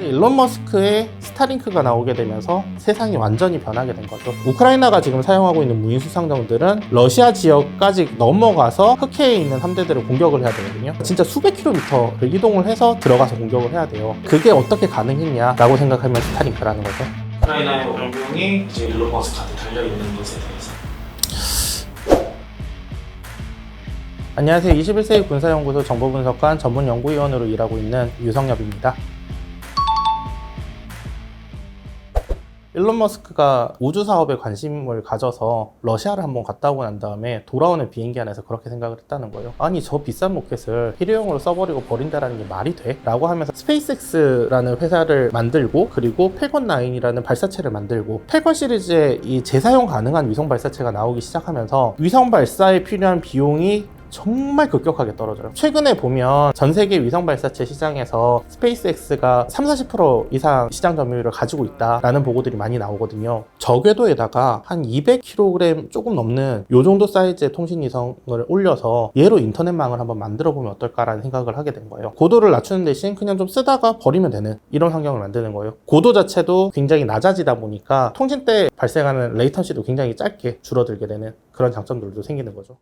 일론 머스크의 스타링크가 나오게 되면서 세상이 완전히 변하게 된 거죠. 우크라이나가 지금 사용하고 있는 무인 수상정들은 러시아 지역까지 넘어가서 흑해에 있는 함대들을 공격을 해야 되거든요. 진짜 수백 킬로미터를 이동을 해서 들어가서 공격을 해야 돼요. 그게 어떻게 가능했냐라고 생각하면 스타링크라는 거죠. 우크라이나의 병병이 이제 일론 머스크한테 달려있는 것에 대해서. 안녕하세요. 21세기 군사연구소 정보분석관 전문연구위원으로 일하고 있는 유성엽입니다. 일론 머스크가 우주 사업에 관심을 가져서 러시아를 한번 갔다 오고 난 다음에 돌아오는 비행기 안에서 그렇게 생각을 했다는 거예요. 아니, 저 비싼 로켓을 일회용으로 써버리고 버린다라는 게 말이 돼? 라고 하면서 스페이스X라는 회사를 만들고, 그리고 팰건9이라는 발사체를 만들고, 팰건 시리즈의 이 재사용 가능한 위성 발사체가 나오기 시작하면서 위성 발사에 필요한 비용이 정말 급격하게 떨어져요. 최근에 보면 전 세계 위성 발사체 시장에서 스페이스X가 30-40% 이상 시장 점유율을 가지고 있다라는 보고들이 많이 나오거든요. 저궤도에다가 한 200kg 조금 넘는 요 정도 사이즈의 통신위성을 올려서 얘로 인터넷망을 한번 만들어 보면 어떨까라는 생각을 하게 된 거예요. 고도를 낮추는 대신 그냥 좀 쓰다가 버리면 되는 이런 환경을 만드는 거예요. 고도 자체도 굉장히 낮아지다 보니까 통신 때 발생하는 레이턴시도 굉장히 짧게 줄어들게 되는 그런 장점들도 생기는 거죠.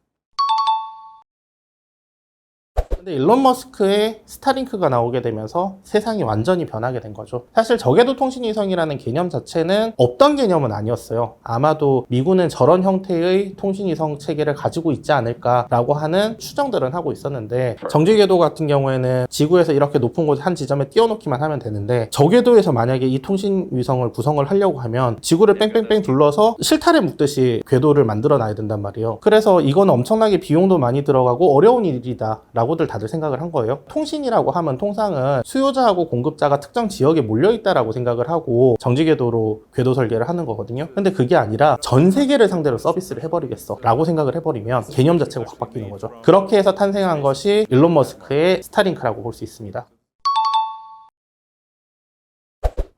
근데 일론 머스크의 스타링크가 나오게 되면서 세상이 완전히 변하게 된 거죠. 사실 저궤도 통신위성이라는 개념 자체는 없던 개념은 아니었어요. 아마도 미군은 저런 형태의 통신위성 체계를 가지고 있지 않을까라고 하는 추정들은 하고 있었는데, 정지궤도 같은 경우에는 지구에서 이렇게 높은 곳 한 지점에 띄워놓기만 하면 되는데, 저궤도에서 만약에 이 통신위성을 구성을 하려고 하면 지구를 뺑뺑뺑 둘러서 실타래 묶듯이 궤도를 만들어 놔야 된단 말이에요. 그래서 이건 엄청나게 비용도 많이 들어가고 어려운 일이다 라고들 다들 생각을 한 거예요. 통신이라고 하면 통상은 수요자하고 공급자가 특정 지역에 몰려있다라고 생각을 하고 정지궤도로 궤도 설계를 하는 거거든요. 근데 그게 아니라 전 세계를 상대로 서비스를 해버리겠어 라고 생각을 해버리면 개념 자체가 확 바뀌는 거죠. 그렇게 해서 탄생한 것이 일론 머스크의 스타링크라고 볼 수 있습니다.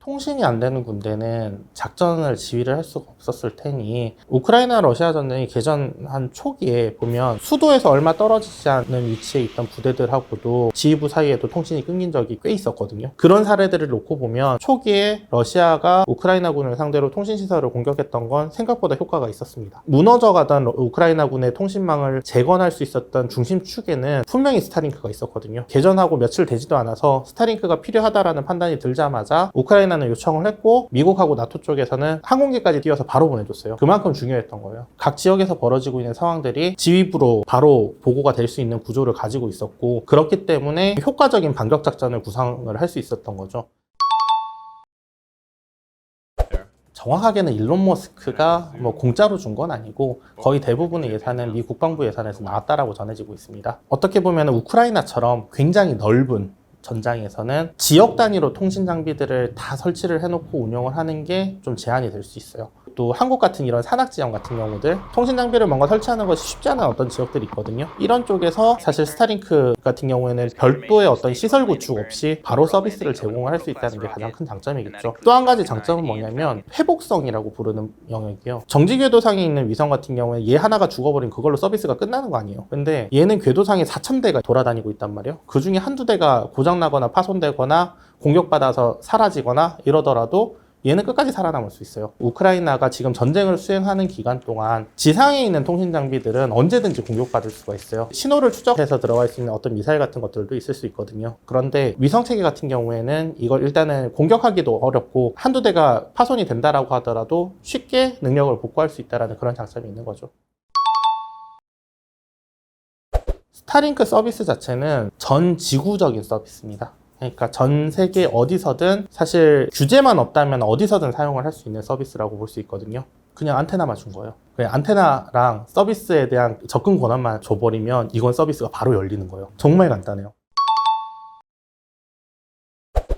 통신이 안 되는 군대는 작전을 지휘를 할 수가 없었을 테니, 우크라이나 러시아 전쟁이 개전한 초기에 보면 수도에서 얼마 떨어지지 않는 위치에 있던 부대들하고도 지휘부 사이에도 통신이 끊긴 적이 꽤 있었거든요. 그런 사례들을 놓고 보면 초기에 러시아가 우크라이나군을 상대로 통신시설을 공격했던 건 생각보다 효과가 있었습니다. 무너져가던 우크라이나군의 통신망을 재건할 수 있었던 중심축에는 분명히 스타링크가 있었거든요. 개전하고 며칠 되지도 않아서 스타링크가 필요하다라는 판단이 들자마자 우크라이나 요청을 했고, 미국하고 나토 쪽에서는 항공기까지 띄워서 바로 보내줬어요. 그만큼 중요했던 거예요. 각 지역에서 벌어지고 있는 상황들이 지휘부로 바로 보고가 될 수 있는 구조를 가지고 있었고, 그렇기 때문에 효과적인 반격 작전을 구상을 할 수 있었던 거죠. 정확하게는 일론 머스크가 공짜로 준 건 아니고 거의 대부분의 예산은 미 국방부 예산에서 나왔다라고 전해지고 있습니다. 어떻게 보면 우크라이나처럼 굉장히 넓은 전장에서는 지역 단위로 통신 장비들을 다 설치를 해놓고 운영을 하는 게 좀 제한이 될 수 있어요. 또 한국 같은 이런 산악 지형 같은 경우들 통신 장비를 뭔가 설치하는 것이 쉽지 않은 어떤 지역들이 있거든요. 이런 쪽에서 사실 스타링크 같은 경우에는 별도의 어떤 시설 구축 없이 바로 서비스를 제공을 할 수 있다는 게 가장 큰 장점이겠죠. 또 한 가지 장점은 뭐냐면 회복성이라고 부르는 영역이에요. 정지궤도상에 있는 위성 같은 경우에 얘 하나가 죽어버린 그걸로 서비스가 끝나는 거 아니에요. 근데 얘는 궤도상에 4,000대가 돌아다니고 있단 말이에요. 그 중에 한두 대가 고장나거나 파손되거나 공격받아서 사라지거나 이러더라도 얘는 끝까지 살아남을 수 있어요. 우크라이나가 지금 전쟁을 수행하는 기간 동안 지상에 있는 통신 장비들은 언제든지 공격받을 수가 있어요. 신호를 추적해서 들어갈 수 있는 어떤 미사일 같은 것들도 있을 수 있거든요. 그런데 위성체계 같은 경우에는 이걸 일단은 공격하기도 어렵고, 한두 대가 파손이 된다라고 하더라도 쉽게 능력을 복구할 수 있다는 그런 장점이 있는 거죠. 스타링크 서비스 자체는 전 지구적인 서비스입니다. 그러니까 전 세계 어디서든, 사실 규제만 없다면 어디서든 사용을 할 수 있는 서비스라고 볼 수 있거든요. 그냥 안테나만 준 거예요. 그냥 안테나랑 서비스에 대한 접근 권한만 줘버리면 이건 서비스가 바로 열리는 거예요. 정말 간단해요.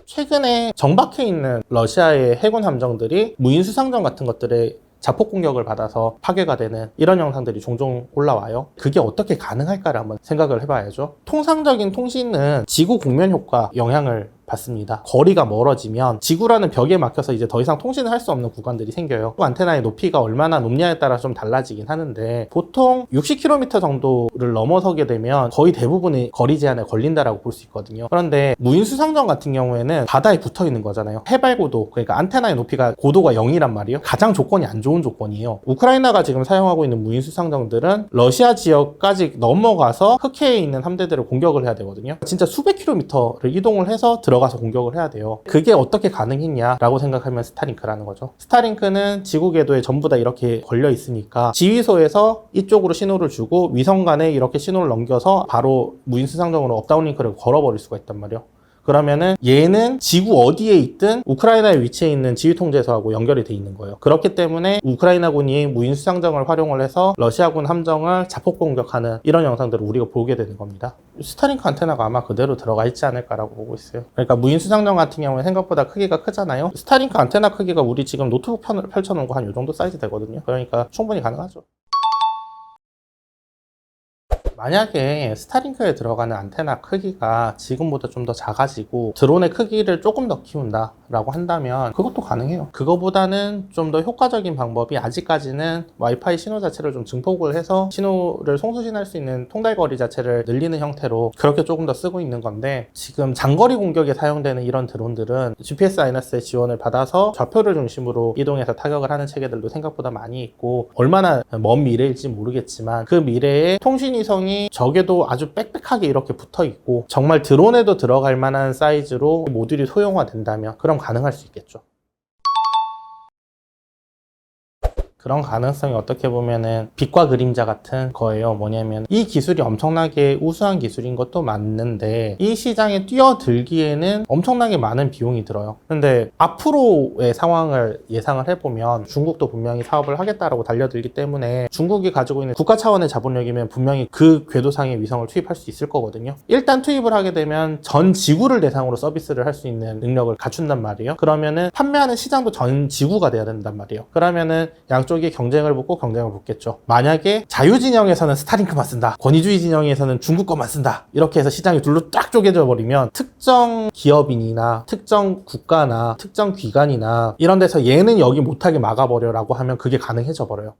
최근에 정박해 있는 러시아의 해군 함정들이 무인 수상정 같은 것들에 자폭 공격을 받아서 파괴가 되는 이런 영상들이 종종 올라와요. 그게 어떻게 가능할까를 한번 생각을 해봐야죠. 통상적인 통신은 지구 공면 효과 영향을 받습니다. 거리가 멀어지면 지구라는 벽에 막혀서 이제 더 이상 통신을 할 수 없는 구간들이 생겨요. 안테나의 높이가 얼마나 높냐에 따라 좀 달라지긴 하는데 보통 60km 정도를 넘어서게 되면 거의 대부분의 거리 제한에 걸린다라고 볼 수 있거든요. 그런데 무인수상정 같은 경우에는 바다에 붙어 있는 거잖아요. 해발고도, 그러니까 안테나의 높이가 고도가 0이란 말이에요. 가장 조건이 안 좋은 조건이에요. 우크라이나가 지금 사용하고 있는 무인수상정들은 러시아 지역까지 넘어가서 흑해에 있는 함대들을 공격을 해야 되거든요. 진짜 수백 킬로미터를 이동을 해서 들어가서 공격을 해야 돼요. 그게 어떻게 가능했냐라고 생각하면 스타링크라는 거죠. 스타링크는 지구 궤도에 전부 다 이렇게 걸려 있으니까 지휘소에서 이쪽으로 신호를 주고 위성 간에 이렇게 신호를 넘겨서 바로 무인수상정으로 업다운링크를 걸어버릴 수가 있단 말이에요. 그러면은 얘는 지구 어디에 있든 우크라이나에 위치해 있는 지휘통제소하고 연결이 돼 있는 거예요. 그렇기 때문에 우크라이나군이 무인수상정을 활용을 해서 러시아군 함정을 자폭 공격하는 이런 영상들을 우리가 보게 되는 겁니다. 스타링크 안테나가 아마 그대로 들어가 있지 않을까라고 보고 있어요. 그러니까 무인수상정 같은 경우에 생각보다 크기가 크잖아요. 스타링크 안테나 크기가 우리 지금 노트북 펼쳐놓은 거 한 이 정도 사이즈 되거든요. 그러니까 충분히 가능하죠. 만약에 스타링크에 들어가는 안테나 크기가 지금보다 좀 더 작아지고 드론의 크기를 조금 더 키운다 라고 한다면 그것도 가능해요. 그거보다는 좀 더 효과적인 방법이 아직까지는 와이파이 신호 자체를 좀 증폭을 해서 신호를 송수신할 수 있는 통달거리 자체를 늘리는 형태로 그렇게 조금 더 쓰고 있는 건데, 지금 장거리 공격에 사용되는 이런 드론들은 GPS-의 지원을 받아서 좌표를 중심으로 이동해서 타격을 하는 체계들도 생각보다 많이 있고, 얼마나 먼 미래일지 모르겠지만 그 미래에 통신위성이 적에도 아주 빽빽하게 이렇게 붙어 있고 정말 드론에도 들어갈 만한 사이즈로 모듈이 소형화된다면 그럼 가능할 수 있겠죠. 그런 가능성이 어떻게 보면은 빛과 그림자 같은 거예요. 뭐냐면 이 기술이 엄청나게 우수한 기술인 것도 맞는데 이 시장에 뛰어들기에는 엄청나게 많은 비용이 들어요. 근데 앞으로의 상황을 예상을 해보면 중국도 분명히 사업을 하겠다라고 달려들기 때문에 중국이 가지고 있는 국가 차원의 자본력이면 분명히 그 궤도상의 위성을 투입할 수 있을 거거든요. 일단 투입을 하게 되면 전 지구를 대상으로 서비스를 할 수 있는 능력을 갖춘단 말이에요. 그러면은 판매하는 시장도 전 지구가 돼야 된단 말이에요. 그러면은 쪽이 경쟁을 붙겠죠. 만약에 자유진영에서는 스타링크만 쓴다, 권위주의 진영에서는 중국 것만 쓴다, 이렇게 해서 시장이 둘로 딱 쪼개져 버리면 특정 기업인이나 특정 국가나 특정 기관이나 이런 데서 얘는 여기 못하게 막아버려 라고 하면 그게 가능해져 버려요.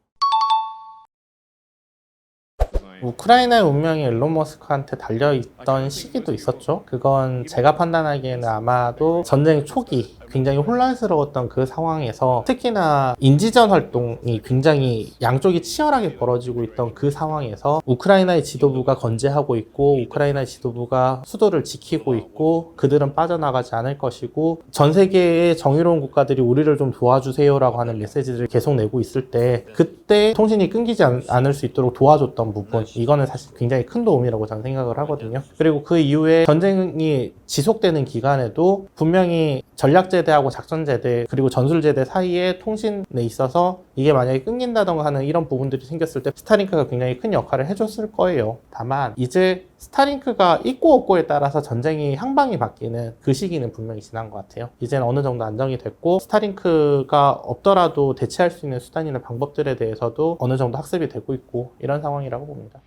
우크라이나의 운명이 일론 머스크한테 달려있던 시기도 있었죠. 그건 제가 판단하기에는 아마도 전쟁 초기 굉장히 혼란스러웠던 그 상황에서, 특히나 인지전 활동이 굉장히 양쪽이 치열하게 벌어지고 있던 그 상황에서 우크라이나의 지도부가 건재하고 있고 우크라이나의 지도부가 수도를 지키고 있고 그들은 빠져나가지 않을 것이고 전 세계의 정의로운 국가들이 우리를 좀 도와주세요라고 하는 메시지를 계속 내고 있을 때, 그때 통신이 끊기지 않을 수 있도록 도와줬던 부분, 이거는 사실 굉장히 큰 도움이라고 저는 생각을 하거든요. 그리고 그 이후에 전쟁이 지속되는 기간에도 분명히 전략제대하고 작전제대 그리고 전술제대 사이에 통신에 있어서 이게 만약에 끊긴다던가 하는 이런 부분들이 생겼을 때 스타링크가 굉장히 큰 역할을 해줬을 거예요. 다만 이제 스타링크가 있고 없고에 따라서 전쟁이 향방이 바뀌는 그 시기는 분명히 지난 것 같아요. 이제는 어느 정도 안정이 됐고 스타링크가 없더라도 대체할 수 있는 수단이나 방법들에 대해서도 어느 정도 학습이 되고 있고 이런 상황이라고 봅니다.